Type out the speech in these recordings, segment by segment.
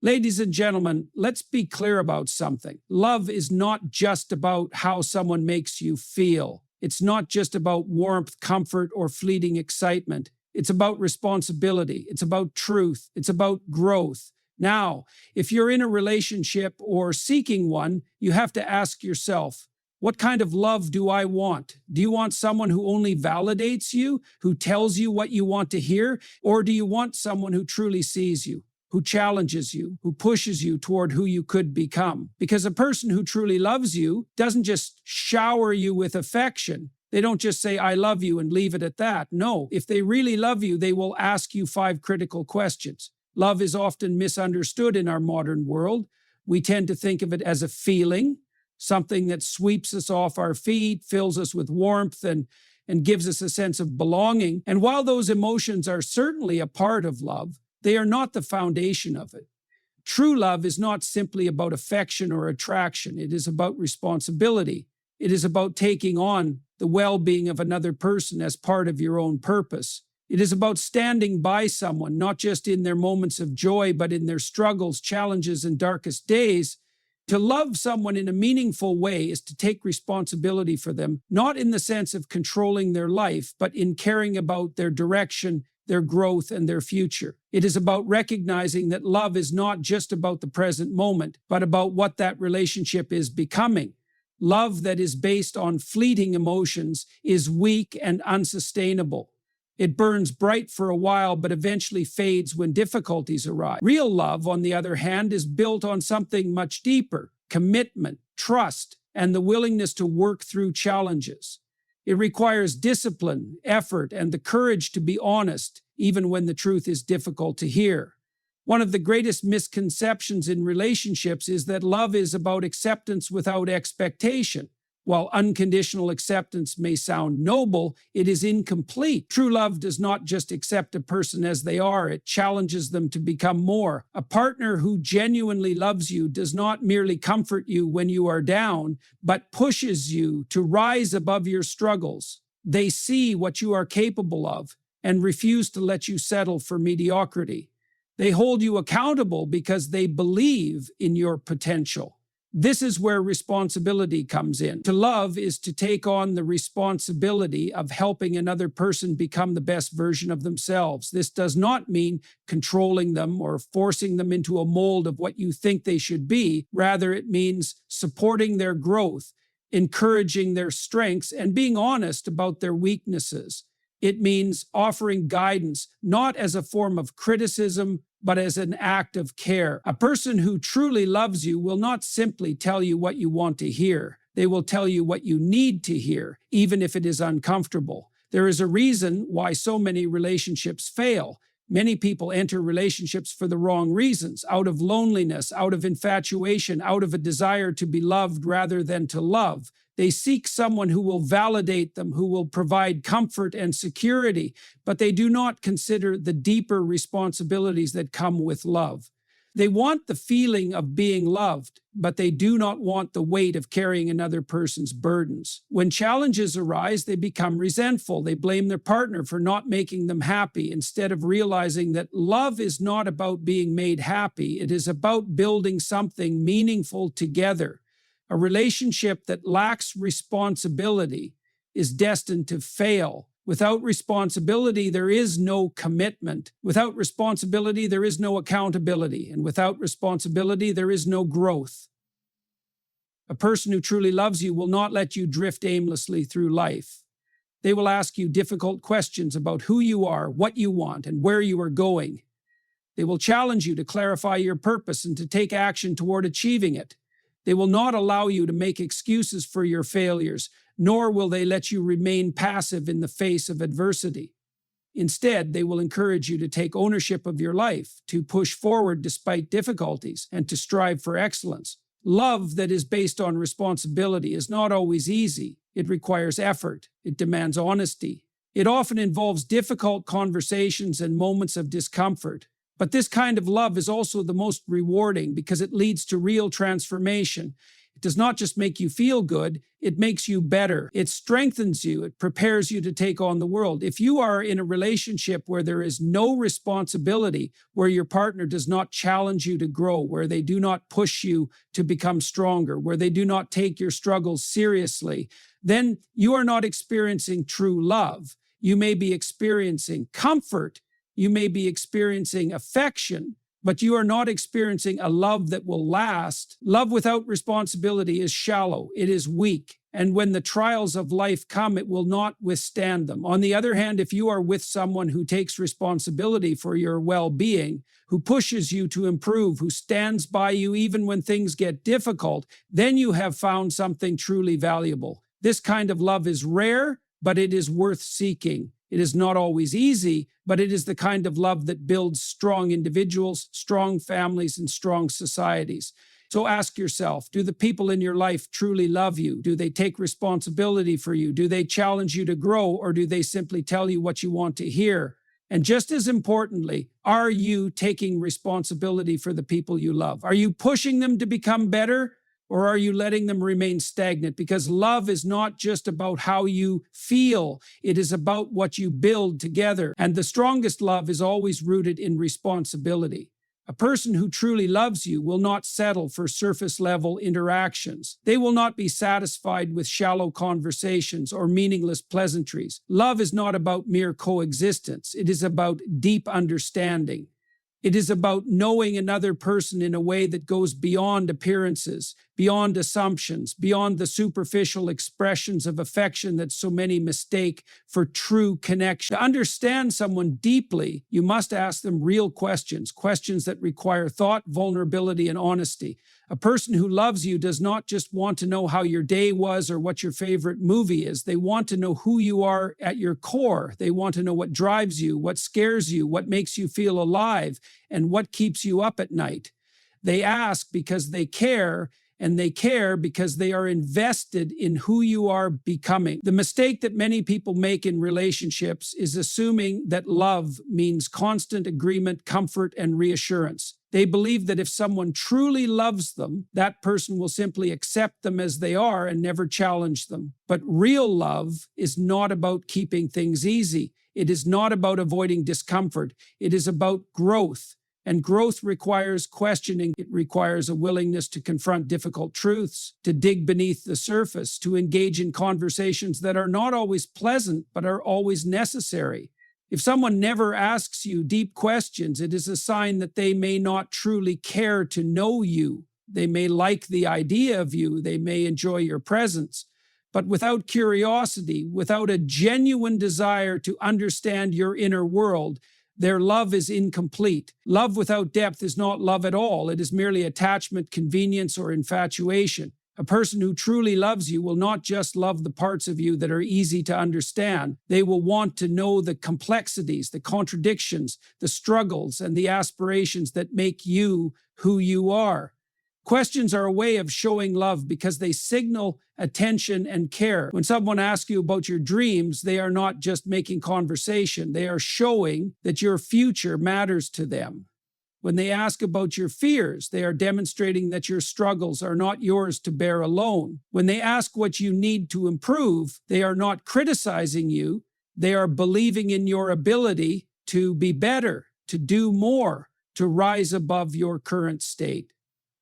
Ladies and gentlemen, let's be clear about something. Love is not just about how someone makes you feel. It's not just about warmth, comfort, or fleeting excitement. It's about responsibility. It's about truth. It's about growth. Now, if you're in a relationship or seeking one, you have to ask yourself, what kind of love do I want? Do you want someone who only validates you, who tells you what you want to hear? Or do you want someone who truly sees you, who challenges you, who pushes you toward who you could become? Because a person who truly loves you doesn't just shower you with affection. They don't just say, I love you, and leave it at that. No, if they really love you, they will ask you 5 critical questions. Love is often misunderstood in our modern world. We tend to think of it as a feeling, something that sweeps us off our feet, fills us with warmth, and gives us a sense of belonging. And while those emotions are certainly a part of love, they are not the foundation of it. True love is not simply about affection or attraction. It is about responsibility. It is about taking on the well-being of another person as part of your own purpose. It is about standing by someone, not just in their moments of joy, but in their struggles, challenges, and darkest days. To love someone in a meaningful way is to take responsibility for them, not in the sense of controlling their life, but in caring about their direction, their growth, and their future. It is about recognizing that love is not just about the present moment, but about what that relationship is becoming. Love that is based on fleeting emotions is weak and unsustainable. It burns bright for a while, but eventually fades when difficulties arise. Real love, on the other hand, is built on something much deeper: commitment, trust, and the willingness to work through challenges. It requires discipline, effort, and the courage to be honest, even when the truth is difficult to hear. One of the greatest misconceptions in relationships is that love is about acceptance without expectation. While unconditional acceptance may sound noble, it is incomplete. True love does not just accept a person as they are, it challenges them to become more. A partner who genuinely loves you does not merely comfort you when you are down, but pushes you to rise above your struggles. They see what you are capable of and refuse to let you settle for mediocrity. They hold you accountable because they believe in your potential. This is where responsibility comes in. To love is to take on the responsibility of helping another person become the best version of themselves. This does not mean controlling them or forcing them into a mold of what you think they should be. Rather, it means supporting their growth, encouraging their strengths, and being honest about their weaknesses. It means offering guidance, not as a form of criticism, but as an act of care. A person who truly loves you will not simply tell you what you want to hear. They will tell you what you need to hear, even if it is uncomfortable. There is a reason why so many relationships fail. Many people enter relationships for the wrong reasons, out of loneliness, out of infatuation, out of a desire to be loved rather than to love. They seek someone who will validate them, who will provide comfort and security, but they do not consider the deeper responsibilities that come with love. They want the feeling of being loved, but they do not want the weight of carrying another person's burdens. When challenges arise, they become resentful. They blame their partner for not making them happy, instead of realizing that love is not about being made happy. It is about building something meaningful together. A relationship that lacks responsibility is destined to fail. Without responsibility, there is no commitment. Without responsibility, there is no accountability. And without responsibility, there is no growth. A person who truly loves you will not let you drift aimlessly through life. They will ask you difficult questions about who you are, what you want, and where you are going. They will challenge you to clarify your purpose and to take action toward achieving it. They will not allow you to make excuses for your failures, nor will they let you remain passive in the face of adversity. Instead, they will encourage you to take ownership of your life, to push forward despite difficulties, and to strive for excellence. Love that is based on responsibility is not always easy. It requires effort. It demands honesty. It often involves difficult conversations and moments of discomfort. But this kind of love is also the most rewarding because it leads to real transformation. It does not just make you feel good, it makes you better. It strengthens you. It prepares you to take on the world. If you are in a relationship where there is no responsibility, where your partner does not challenge you to grow, where they do not push you to become stronger, where they do not take your struggles seriously, then you are not experiencing true love. You may be experiencing comfort. You may be experiencing affection, but you are not experiencing a love that will last. Love without responsibility is shallow. It is weak. And when the trials of life come, it will not withstand them. On the other hand, if you are with someone who takes responsibility for your well-being, who pushes you to improve, who stands by you even when things get difficult, then you have found something truly valuable. This kind of love is rare, but it is worth seeking. It is not always easy, but it is the kind of love that builds strong individuals, strong families, and strong societies. So ask yourself, do the people in your life truly love you? Do they take responsibility for you? Do they challenge you to grow, or do they simply tell you what you want to hear? And just as importantly, are you taking responsibility for the people you love? Are you pushing them to become better? Or are you letting them remain stagnant? Because love is not just about how you feel. It is about what you build together. And the strongest love is always rooted in responsibility. A person who truly loves you will not settle for surface-level interactions. They will not be satisfied with shallow conversations or meaningless pleasantries. Love is not about mere coexistence. It is about deep understanding. It is about knowing another person in a way that goes beyond appearances, beyond assumptions, beyond the superficial expressions of affection that so many mistake for true connection. To understand someone deeply, you must ask them real questions, questions that require thought, vulnerability, and honesty. A person who loves you does not just want to know how your day was or what your favorite movie is. They want to know who you are at your core. They want to know what drives you, what scares you, what makes you feel alive, and what keeps you up at night. They ask because they care, and they care because they are invested in who you are becoming. The mistake that many people make in relationships is assuming that love means constant agreement, comfort, and reassurance. They believe that if someone truly loves them, that person will simply accept them as they are and never challenge them. But real love is not about keeping things easy. It is not about avoiding discomfort. It is about growth. And growth requires questioning. It requires a willingness to confront difficult truths, to dig beneath the surface, to engage in conversations that are not always pleasant, but are always necessary. If someone never asks you deep questions, it is a sign that they may not truly care to know you. They may like the idea of you. They may enjoy your presence. But without curiosity, without a genuine desire to understand your inner world, their love is incomplete. Love without depth is not love at all. It is merely attachment, convenience, or infatuation. A person who truly loves you will not just love the parts of you that are easy to understand. They will want to know the complexities, the contradictions, the struggles, and the aspirations that make you who you are. Questions are a way of showing love because they signal attention and care. When someone asks you about your dreams, they are not just making conversation. They are showing that your future matters to them. When they ask about your fears, they are demonstrating that your struggles are not yours to bear alone. When they ask what you need to improve, they are not criticizing you. They are believing in your ability to be better, to do more, to rise above your current state.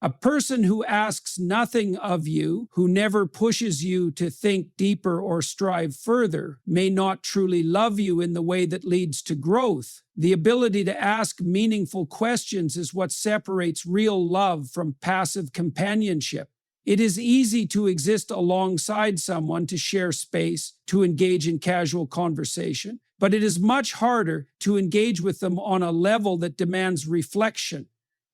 A person who asks nothing of you, who never pushes you to think deeper or strive further, may not truly love you in the way that leads to growth. The ability to ask meaningful questions is what separates real love from passive companionship. It is easy to exist alongside someone, to share space, to engage in casual conversation, but it is much harder to engage with them on a level that demands reflection.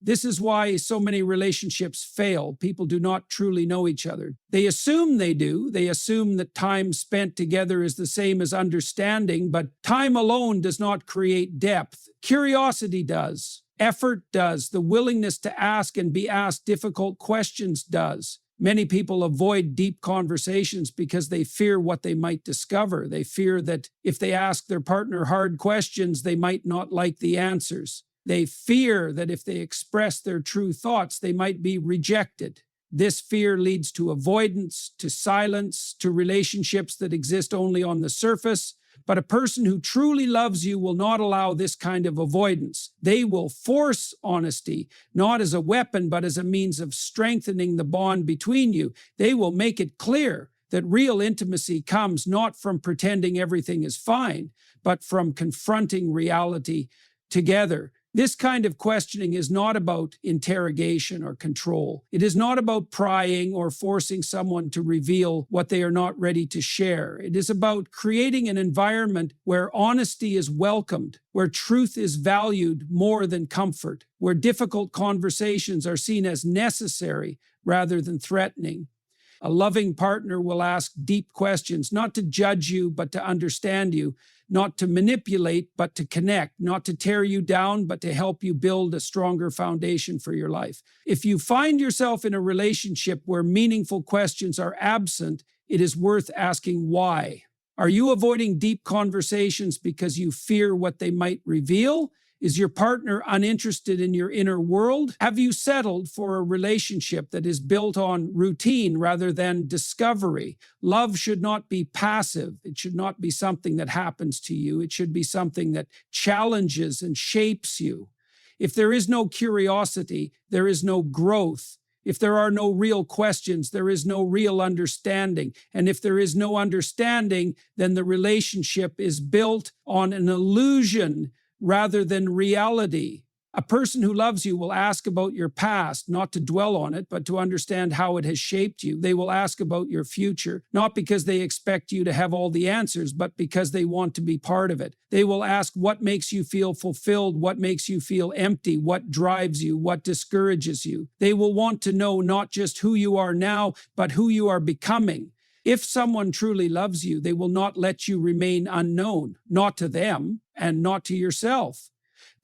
This is why so many relationships fail. People do not truly know each other. They assume they do. They assume that time spent together is the same as understanding, but time alone does not create depth. Curiosity does. Effort does. The willingness to ask and be asked difficult questions does. Many people avoid deep conversations because they fear what they might discover. They fear that if they ask their partner hard questions, they might not like the answers. They fear that if they express their true thoughts, they might be rejected. This fear leads to avoidance, to silence, to relationships that exist only on the surface. But a person who truly loves you will not allow this kind of avoidance. They will force honesty, not as a weapon, but as a means of strengthening the bond between you. They will make it clear that real intimacy comes not from pretending everything is fine, but from confronting reality together. This kind of questioning is not about interrogation or control. It is not about prying or forcing someone to reveal what they are not ready to share. It is about creating an environment where honesty is welcomed, where truth is valued more than comfort, where difficult conversations are seen as necessary rather than threatening. A loving partner will ask deep questions, not to judge you, but to understand you, not to manipulate, but to connect, not to tear you down, but to help you build a stronger foundation for your life. If you find yourself in a relationship where meaningful questions are absent, it is worth asking why. Are you avoiding deep conversations because you fear what they might reveal? Is your partner uninterested in your inner world? Have you settled for a relationship that is built on routine rather than discovery? Love should not be passive. It should not be something that happens to you. It should be something that challenges and shapes you. If there is no curiosity, there is no growth. If there are no real questions, there is no real understanding. And if there is no understanding, then the relationship is built on an illusion rather than reality. A person who loves you will ask about your past, not to dwell on it, but to understand how it has shaped you. They will ask about your future, not because they expect you to have all the answers, but because they want to be part of it. They will ask what makes you feel fulfilled, what makes you feel empty, what drives you, what discourages you. They will want to know not just who you are now, but who you are becoming. If someone truly loves you, they will not let you remain unknown, not to them and not to yourself.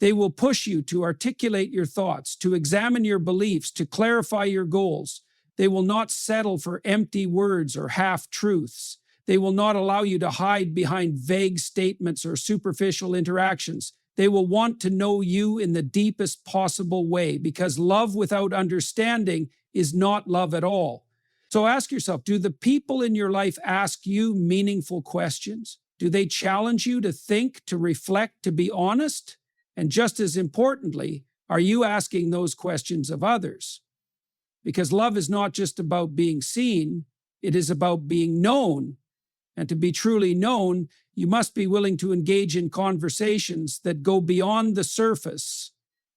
They will push you to articulate your thoughts, to examine your beliefs, to clarify your goals. They will not settle for empty words or half-truths. They will not allow you to hide behind vague statements or superficial interactions. They will want to know you in the deepest possible way, because love without understanding is not love at all. So ask yourself, do the people in your life ask you meaningful questions? Do they challenge you to think, to reflect, to be honest? And just as importantly, are you asking those questions of others? Because love is not just about being seen, it is about being known. And to be truly known, you must be willing to engage in conversations that go beyond the surface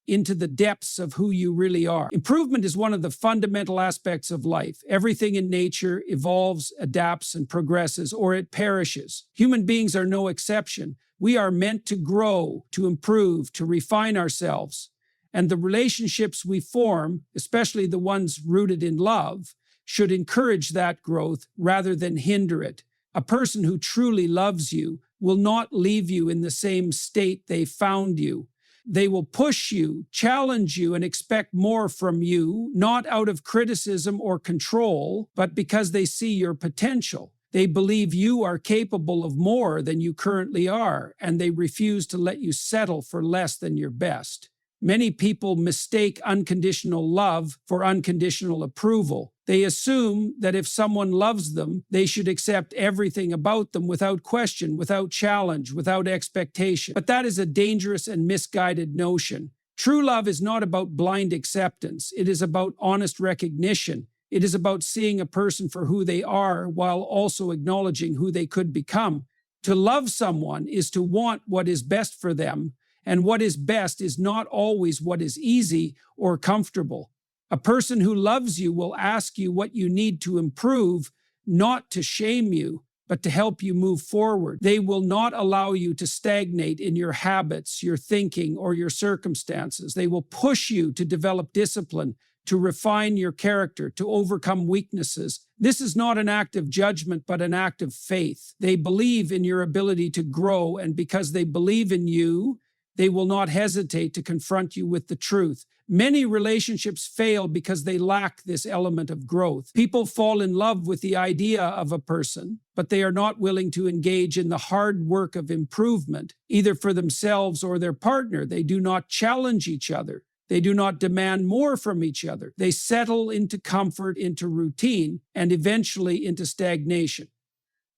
into the depths of who you really are. Improvement is one of the fundamental aspects of life. Everything in nature evolves, adapts, and progresses, or it perishes. Human beings are no exception. We are meant to grow, to improve, to refine ourselves. And the relationships we form, especially the ones rooted in love, should encourage that growth rather than hinder it. A person who truly loves you will not leave you in the same state they found you. They will push you, challenge you, and expect more from you, not out of criticism or control, but because they see your potential. They believe you are capable of more than you currently are, and they refuse to let you settle for less than your best. Many people mistake unconditional love for unconditional approval. They assume that if someone loves them, they should accept everything about them without question, without challenge, without expectation. But that is a dangerous and misguided notion. True love is not about blind acceptance. It is about honest recognition. It is about seeing a person for who they are while also acknowledging who they could become. To love someone is to want what is best for them, and what is best is not always what is easy or comfortable. A person who loves you will ask you what you need to improve, not to shame you, but to help you move forward. They will not allow you to stagnate in your habits, your thinking, or your circumstances. They will push you to develop discipline, to refine your character, to overcome weaknesses. This is not an act of judgment, but an act of faith. They believe in your ability to grow, and because they believe in you, they will not hesitate to confront you with the truth. Many relationships fail because they lack this element of growth. People fall in love with the idea of a person, but they are not willing to engage in the hard work of improvement, either for themselves or their partner. They do not challenge each other. They do not demand more from each other. They settle into comfort, into routine, and eventually into stagnation.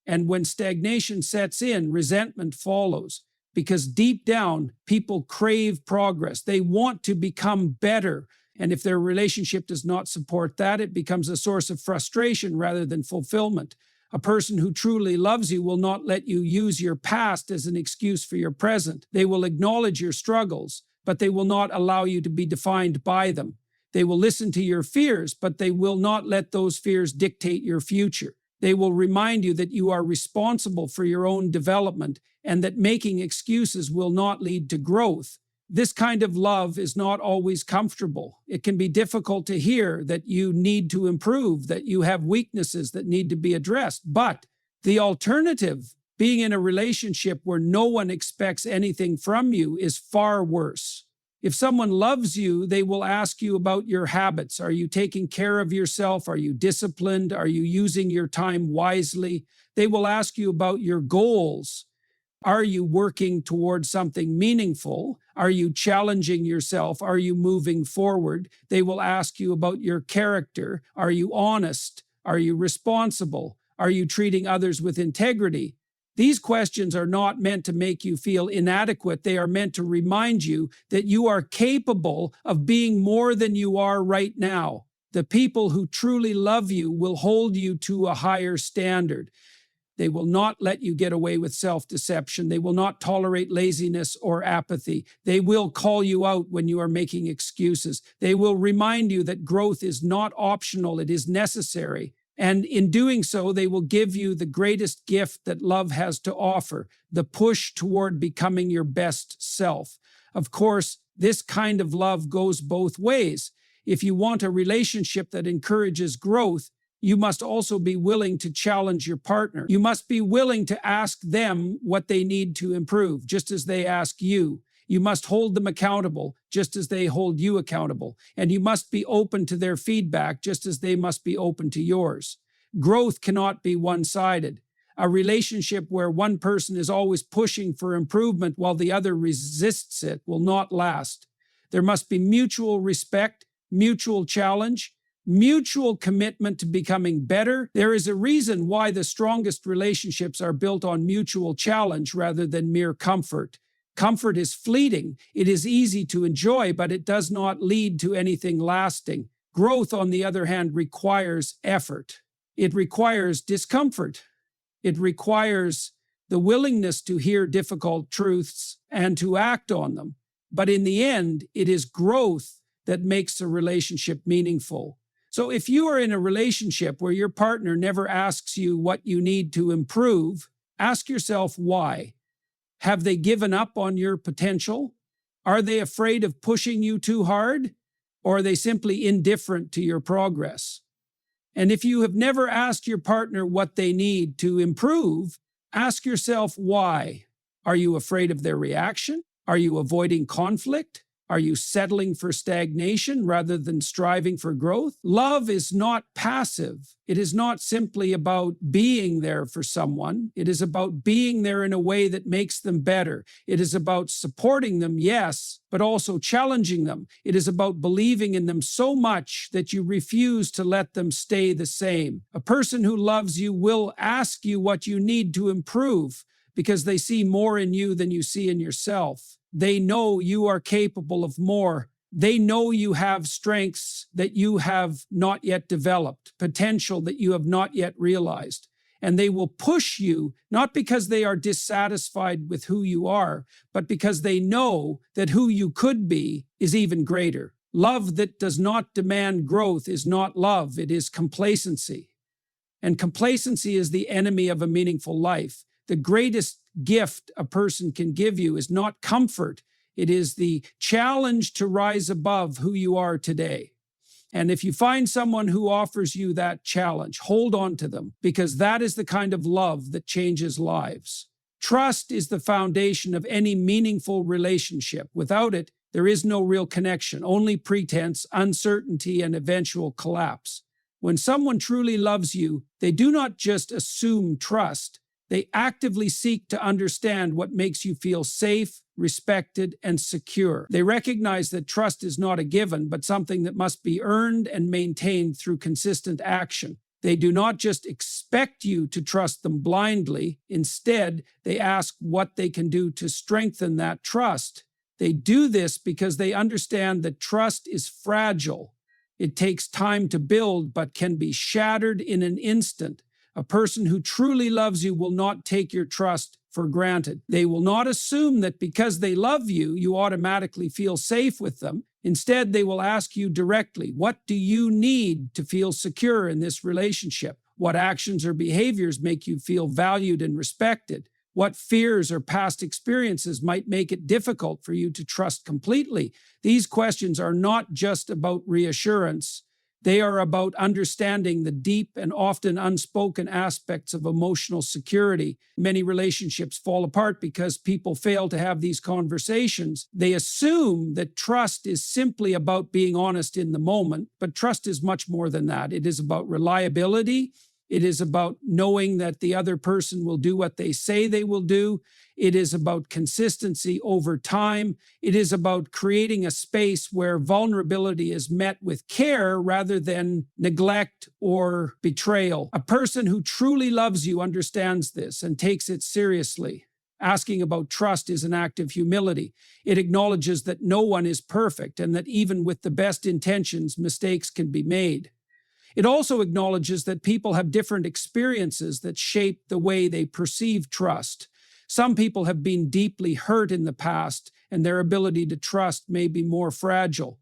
And when stagnation sets in, resentment follows. Because deep down, people crave progress. They want to become better. And if their relationship does not support that, it becomes a source of frustration rather than fulfillment. A person who truly loves you will not let you use your past as an excuse for your present. They will acknowledge your struggles, but they will not allow you to be defined by them. They will listen to your fears, but they will not let those fears dictate your future. They will remind you that you are responsible for your own development and that making excuses will not lead to growth. This kind of love is not always comfortable. It can be difficult to hear that you need to improve, that you have weaknesses that need to be addressed. But the alternative, being in a relationship where no one expects anything from you, is far worse. If someone loves you, they will ask you about your habits. Are you taking care of yourself? Are you disciplined? Are you using your time wisely? They will ask you about your goals. Are you working towards something meaningful? Are you challenging yourself? Are you moving forward? They will ask you about your character. Are you honest? Are you responsible? Are you treating others with integrity? These questions are not meant to make you feel inadequate. They are meant to remind you that you are capable of being more than you are right now. The people who truly love you will hold you to a higher standard. They will not let you get away with self-deception. They will not tolerate laziness or apathy. They will call you out when you are making excuses. They will remind you that growth is not optional, it is necessary. And in doing so, they will give you the greatest gift that love has to offer, the push toward becoming your best self. Of course, this kind of love goes both ways. If you want a relationship that encourages growth, you must also be willing to challenge your partner. You must be willing to ask them what they need to improve, just as they ask you. You must hold them accountable, just as they hold you accountable. And you must be open to their feedback, just as they must be open to yours. Growth cannot be one-sided. A relationship where one person is always pushing for improvement while the other resists it will not last. There must be mutual respect, mutual challenge, mutual commitment to becoming better. There is a reason why the strongest relationships are built on mutual challenge rather than mere comfort. Comfort is fleeting. It is easy to enjoy, but it does not lead to anything lasting. Growth, on the other hand, requires effort. It requires discomfort. It requires the willingness to hear difficult truths and to act on them. But in the end, it is growth that makes a relationship meaningful. So if you are in a relationship where your partner never asks you what you need to improve, ask yourself why. Have they given up on your potential? Are they afraid of pushing you too hard? Or are they simply indifferent to your progress? And if you have never asked your partner what they need to improve, ask yourself why. Are you afraid of their reaction? Are you avoiding conflict? Are you settling for stagnation rather than striving for growth? Love is not passive. It is not simply about being there for someone. It is about being there in a way that makes them better. It is about supporting them, yes, but also challenging them. It is about believing in them so much that you refuse to let them stay the same. A person who loves you will ask you what you need to improve because they see more in you than you see in yourself. They know you are capable of more. They know you have strengths that you have not yet developed, potential that you have not yet realized. And they will push you, not because they are dissatisfied with who you are, but because they know that who you could be is even greater. Love that does not demand growth is not love, it is complacency. And complacency is the enemy of a meaningful life. The greatest gift a person can give you is not comfort. It is the challenge to rise above who you are today. And if you find someone who offers you that challenge, hold on to them, because that is the kind of love that changes lives. Trust is the foundation of any meaningful relationship. Without it, there is no real connection, only pretense, uncertainty, and eventual collapse. When someone truly loves you, they do not just assume trust. They actively seek to understand what makes you feel safe, respected, and secure. They recognize that trust is not a given, but something that must be earned and maintained through consistent action. They do not just expect you to trust them blindly. Instead, they ask what they can do to strengthen that trust. They do this because they understand that trust is fragile. It takes time to build, but can be shattered in an instant. A person who truly loves you will not take your trust for granted. They will not assume that because they love you, you automatically feel safe with them. Instead, they will ask you directly, what do you need to feel secure in this relationship? What actions or behaviors make you feel valued and respected? What fears or past experiences might make it difficult for you to trust completely? These questions are not just about reassurance. They are about understanding the deep and often unspoken aspects of emotional security. Many relationships fall apart because people fail to have these conversations. They assume that trust is simply about being honest in the moment, but trust is much more than that. It is about reliability. It is about knowing that the other person will do what they say they will do. It is about consistency over time. It is about creating a space where vulnerability is met with care rather than neglect or betrayal. A person who truly loves you understands this and takes it seriously. Asking about trust is an act of humility. It acknowledges that no one is perfect and that even with the best intentions, mistakes can be made. It also acknowledges that people have different experiences that shape the way they perceive trust. Some people have been deeply hurt in the past, and their ability to trust may be more fragile.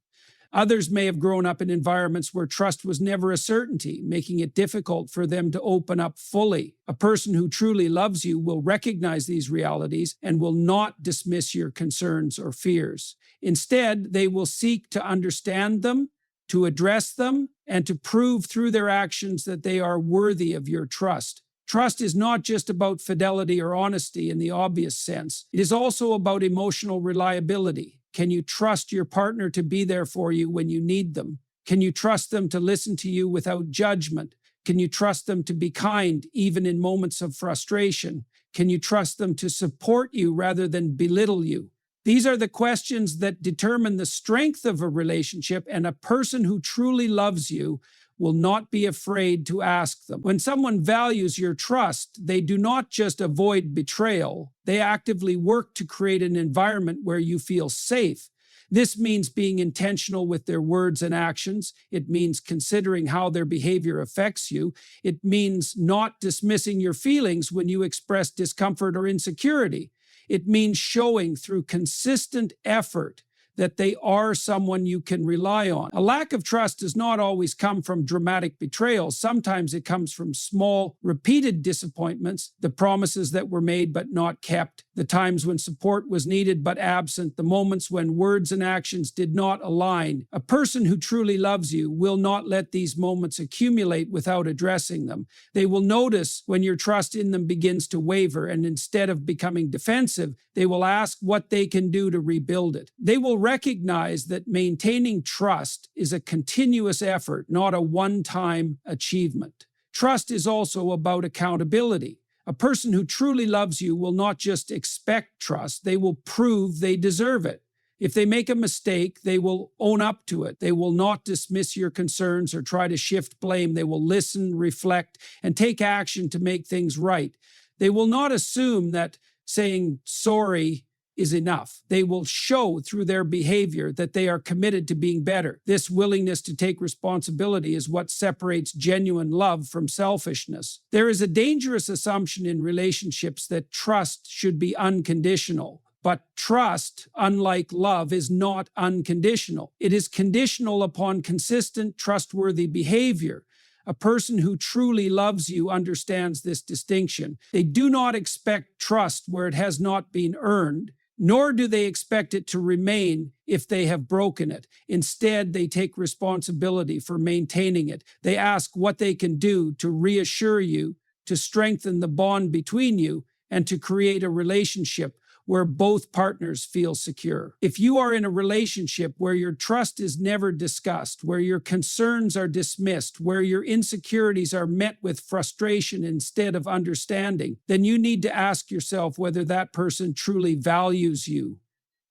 Others may have grown up in environments where trust was never a certainty, making it difficult for them to open up fully. A person who truly loves you will recognize these realities and will not dismiss your concerns or fears. Instead, they will seek to understand them, to address them, and to prove through their actions that they are worthy of your trust. Trust is not just about fidelity or honesty in the obvious sense. It is also about emotional reliability. Can you trust your partner to be there for you when you need them? Can you trust them to listen to you without judgment? Can you trust them to be kind even in moments of frustration? Can you trust them to support you rather than belittle you? These are the questions that determine the strength of a relationship, and a person who truly loves you will not be afraid to ask them. When someone values your trust, they do not just avoid betrayal. They actively work to create an environment where you feel safe. This means being intentional with their words and actions. It means considering how their behavior affects you. It means not dismissing your feelings when you express discomfort or insecurity. It means showing through consistent effort that they are someone you can rely on. A lack of trust does not always come from dramatic betrayal. Sometimes it comes from small, repeated disappointments, the promises that were made but not kept, the times when support was needed but absent, the moments when words and actions did not align. A person who truly loves you will not let these moments accumulate without addressing them. They will notice when your trust in them begins to waver, and instead of becoming defensive, they will ask what they can do to rebuild it. They will recognize that maintaining trust is a continuous effort, not a one-time achievement. Trust is also about accountability. A person who truly loves you will not just expect trust, they will prove they deserve it. If they make a mistake, they will own up to it. They will not dismiss your concerns or try to shift blame. They will listen, reflect, and take action to make things right. They will not assume that saying sorry is enough. They will show through their behavior that they are committed to being better. This willingness to take responsibility is what separates genuine love from selfishness. There is a dangerous assumption in relationships that trust should be unconditional. But trust, unlike love, is not unconditional. It is conditional upon consistent, trustworthy behavior. A person who truly loves you understands this distinction. They do not expect trust where it has not been earned, nor do they expect it to remain if they have broken it. Instead, they take responsibility for maintaining it. They ask what they can do to reassure you, to strengthen the bond between you, and to create a relationship where both partners feel secure. If you are in a relationship where your trust is never discussed, where your concerns are dismissed, where your insecurities are met with frustration instead of understanding, then you need to ask yourself whether that person truly values you.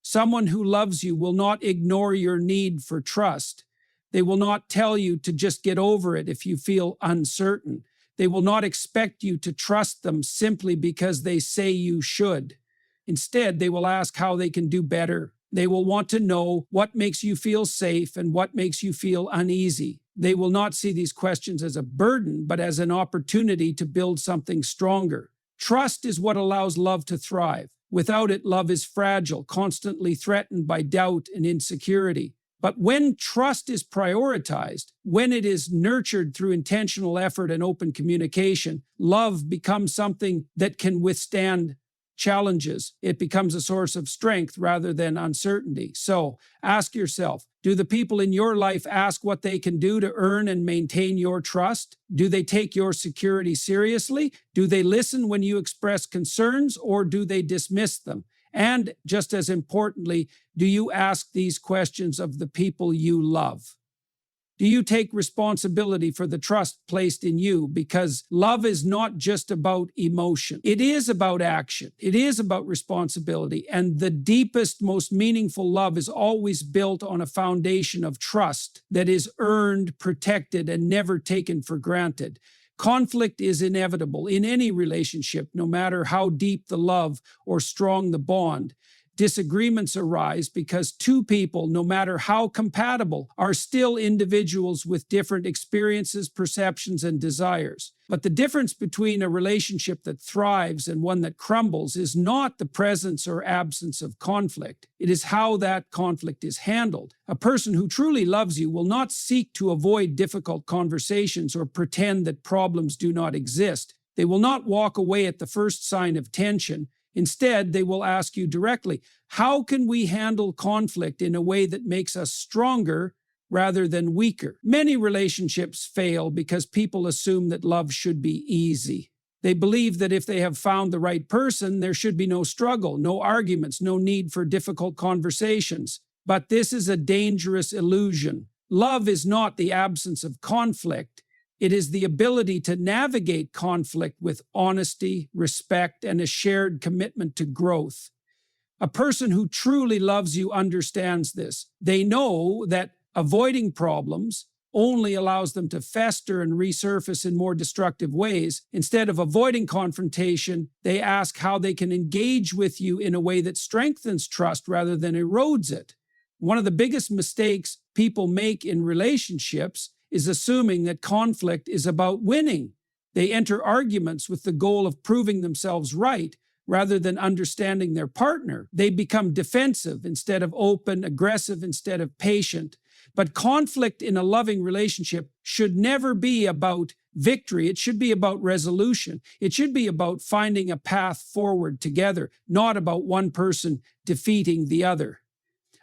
Someone who loves you will not ignore your need for trust. They will not tell you to just get over it if you feel uncertain. They will not expect you to trust them simply because they say you should. Instead, they will ask how they can do better. They will want to know what makes you feel safe and what makes you feel uneasy. They will not see these questions as a burden, but as an opportunity to build something stronger. Trust is what allows love to thrive. Without it, love is fragile, constantly threatened by doubt and insecurity. But when trust is prioritized, when it is nurtured through intentional effort and open communication, love becomes something that can withstand challenges. It becomes a source of strength rather than uncertainty. So ask yourself, do the people in your life ask what they can do to earn and maintain your trust? Do they take your security seriously? Do they listen when you express concerns, or do they dismiss them? And just as importantly, do you ask these questions of the people you love? Do you take responsibility for the trust placed in you? Because love is not just about emotion. It is about action. It is about responsibility. And the deepest, most meaningful love is always built on a foundation of trust that is earned, protected, and never taken for granted. Conflict is inevitable in any relationship, no matter how deep the love or strong the bond. Disagreements arise because two people, no matter how compatible, are still individuals with different experiences, perceptions, and desires. But the difference between a relationship that thrives and one that crumbles is not the presence or absence of conflict. It is how that conflict is handled. A person who truly loves you will not seek to avoid difficult conversations or pretend that problems do not exist. They will not walk away at the first sign of tension. Instead, they will ask you directly, how can we handle conflict in a way that makes us stronger rather than weaker? Many relationships fail because people assume that love should be easy. They believe that if they have found the right person, there should be no struggle, no arguments, no need for difficult conversations. But this is a dangerous illusion. Love is not the absence of conflict. It is the ability to navigate conflict with honesty, respect, and a shared commitment to growth. A person who truly loves you understands this. They know that avoiding problems only allows them to fester and resurface in more destructive ways. Instead of avoiding confrontation, they ask how they can engage with you in a way that strengthens trust rather than erodes it. One of the biggest mistakes people make in relationships is assuming that conflict is about winning. They enter arguments with the goal of proving themselves right rather than understanding their partner. They become defensive instead of open, aggressive instead of patient. But conflict in a loving relationship should never be about victory. It should be about resolution. It should be about finding a path forward together, not about one person defeating the other.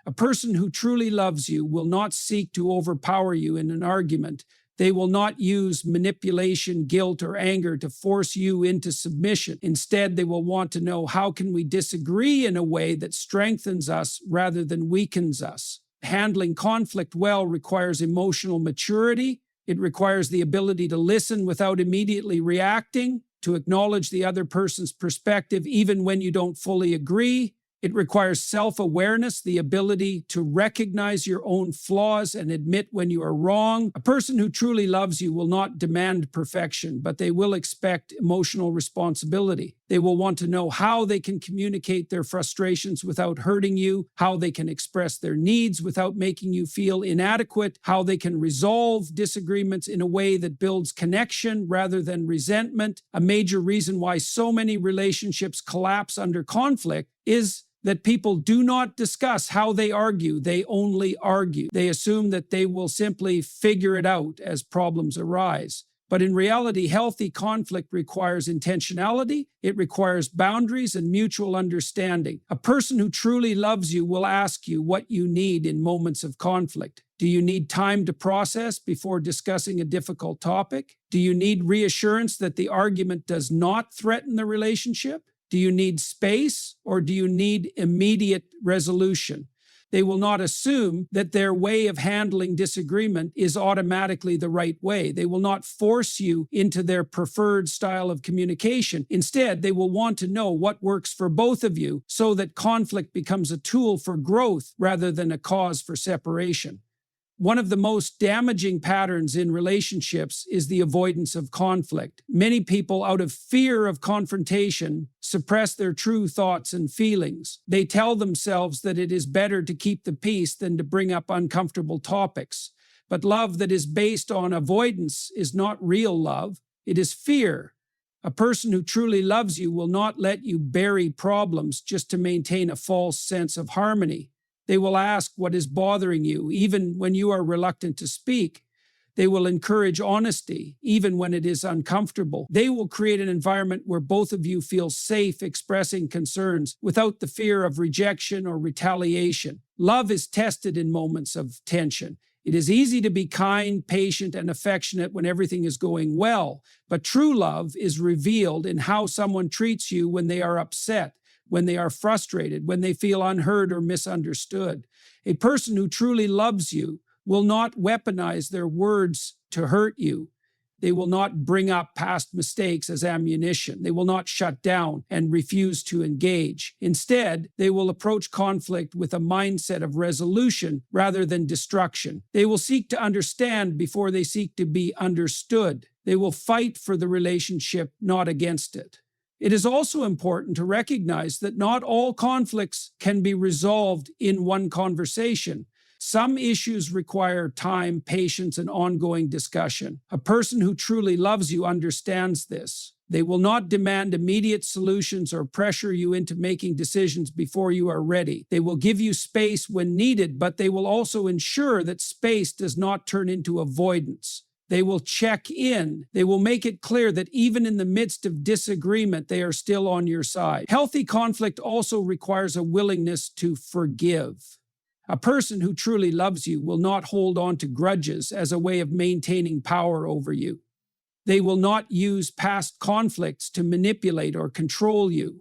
A person who truly loves you will not seek to overpower you in an argument. They will not use manipulation, guilt, or anger to force you into submission. Instead, they will want to know, how can we disagree in a way that strengthens us rather than weakens us? Handling conflict well requires emotional maturity. It requires the ability to listen without immediately reacting, to acknowledge the other person's perspective even when you don't fully agree. It requires self-awareness, the ability to recognize your own flaws and admit when you are wrong. A person who truly loves you will not demand perfection, but they will expect emotional responsibility. They will want to know how they can communicate their frustrations without hurting you, how they can express their needs without making you feel inadequate, how they can resolve disagreements in a way that builds connection rather than resentment. A major reason why so many relationships collapse under conflict is that people do not discuss how they argue. They only argue. They assume that they will simply figure it out as problems arise. But in reality, healthy conflict requires intentionality. It requires boundaries and mutual understanding. A person who truly loves you will ask you what you need in moments of conflict. Do you need time to process before discussing a difficult topic? Do you need reassurance that the argument does not threaten the relationship? Do you need space, or do you need immediate resolution? They will not assume that their way of handling disagreement is automatically the right way. They will not force you into their preferred style of communication. Instead, they will want to know what works for both of you so that conflict becomes a tool for growth rather than a cause for separation. One of the most damaging patterns in relationships is the avoidance of conflict. Many people, out of fear of confrontation, suppress their true thoughts and feelings. They tell themselves that it is better to keep the peace than to bring up uncomfortable topics. But love that is based on avoidance is not real love. It is fear. A person who truly loves you will not let you bury problems just to maintain a false sense of harmony. They will ask what is bothering you, even when you are reluctant to speak. They will encourage honesty, even when it is uncomfortable. They will create an environment where both of you feel safe expressing concerns without the fear of rejection or retaliation. Love is tested in moments of tension. It is easy to be kind, patient, and affectionate when everything is going well, but true love is revealed in how someone treats you when they are upset, when they are frustrated, when they feel unheard or misunderstood. A person who truly loves you will not weaponize their words to hurt you. They will not bring up past mistakes as ammunition. They will not shut down and refuse to engage. Instead, they will approach conflict with a mindset of resolution rather than destruction. They will seek to understand before they seek to be understood. They will fight for the relationship, not against it. It is also important to recognize that not all conflicts can be resolved in one conversation. Some issues require time, patience, and ongoing discussion. A person who truly loves you understands this. They will not demand immediate solutions or pressure you into making decisions before you are ready. They will give you space when needed, but they will also ensure that space does not turn into avoidance. They will check in. They will make it clear that even in the midst of disagreement, they are still on your side. Healthy conflict also requires a willingness to forgive. A person who truly loves you will not hold on to grudges as a way of maintaining power over you. They will not use past conflicts to manipulate or control you.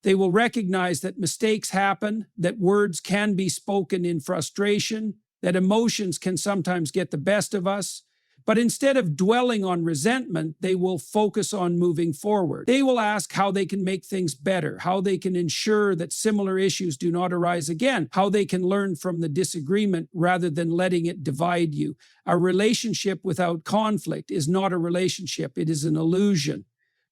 They will recognize that mistakes happen, that words can be spoken in frustration, that emotions can sometimes get the best of us. But instead of dwelling on resentment, they will focus on moving forward. They will ask how they can make things better, how they can ensure that similar issues do not arise again, how they can learn from the disagreement rather than letting it divide you. A relationship without conflict is not a relationship, it is an illusion.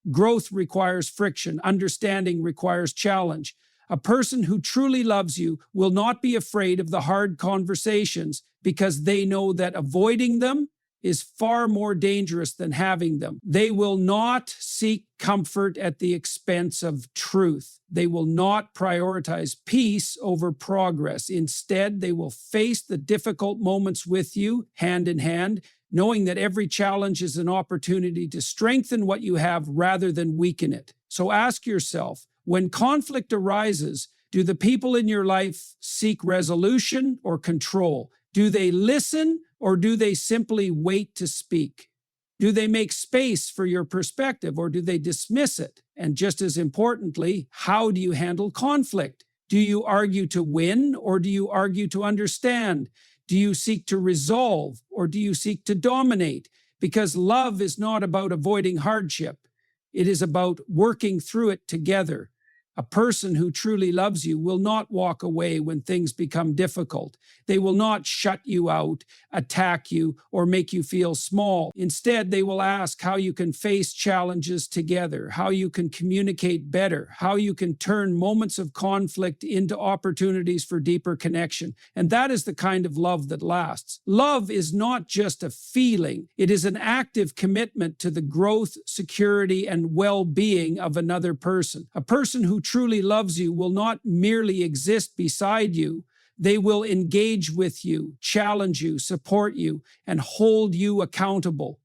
Growth requires friction, understanding requires challenge. A person who truly loves you will not be afraid of the hard conversations because they know that avoiding them is far more dangerous than having them. They will not seek comfort at the expense of truth. They will not prioritize peace over progress. Instead, they will face the difficult moments with you, hand in hand, knowing that every challenge is an opportunity to strengthen what you have rather than weaken it. So ask yourself, when conflict arises, do the people in your life seek resolution or control? Do they listen or do they simply wait to speak? Do they make space for your perspective or do they dismiss it? And just as importantly, how do you handle conflict? Do you argue to win or do you argue to understand? Do you seek to resolve or do you seek to dominate? Because love is not about avoiding hardship. It is about working through it together. A person who truly loves you will not walk away when things become difficult. They will not shut you out, attack you, or make you feel small. Instead, they will ask how you can face challenges together, how you can communicate better, how you can turn moments of conflict into opportunities for deeper connection. And that is the kind of love that lasts. Love is not just a feeling. It is an active commitment to the growth, security, and well-being of another person. A person who truly loves you will not merely exist beside you. They will engage with you, challenge you, support you, and hold you accountable.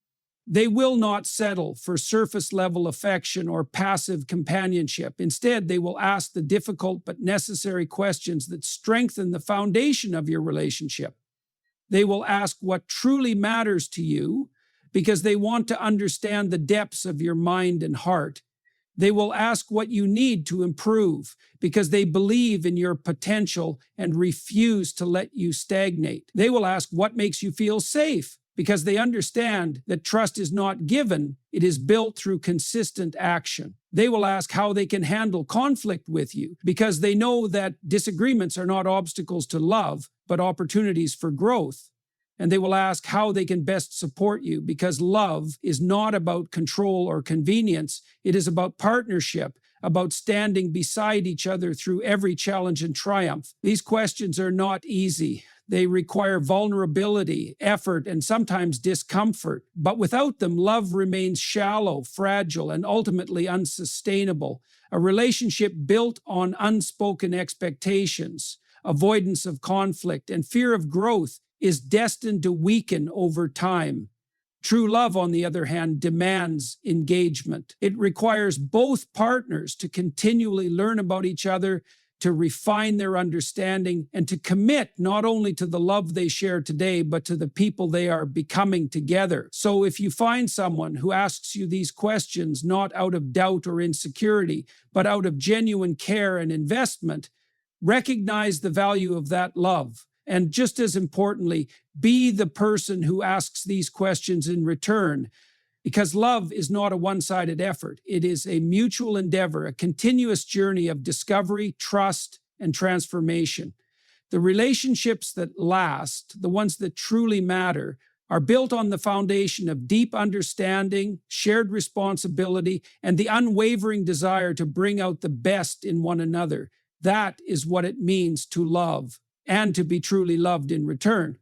They will not settle for surface-level affection or passive companionship. Instead, they will ask the difficult but necessary questions that strengthen the foundation of your relationship. They will ask what truly matters to you because they want to understand the depths of your mind and heart. They will ask what you need to improve because they believe in your potential and refuse to let you stagnate. They will ask what makes you feel safe because they understand that trust is not given, it is built through consistent action. They will ask how they can handle conflict with you because they know that disagreements are not obstacles to love, but opportunities for growth. And they will ask how they can best support you because love is not about control or convenience. It is about partnership, about standing beside each other through every challenge and triumph. These questions are not easy. They require vulnerability, effort, and sometimes discomfort. But without them, love remains shallow, fragile, and ultimately unsustainable. A relationship built on unspoken expectations, avoidance of conflict, and fear of growth is destined to weaken over time. True love, on the other hand, demands engagement. It requires both partners to continually learn about each other, to refine their understanding, and to commit not only to the love they share today, but to the people they are becoming together. So if you find someone who asks you these questions not out of doubt or insecurity, but out of genuine care and investment, recognize the value of that love. And just as importantly, be the person who asks these questions in return, because love is not a one-sided effort. It is a mutual endeavor, a continuous journey of discovery, trust, and transformation. The relationships that last, the ones that truly matter, are built on the foundation of deep understanding, shared responsibility, and the unwavering desire to bring out the best in one another. That is what it means to love and to be truly loved in return.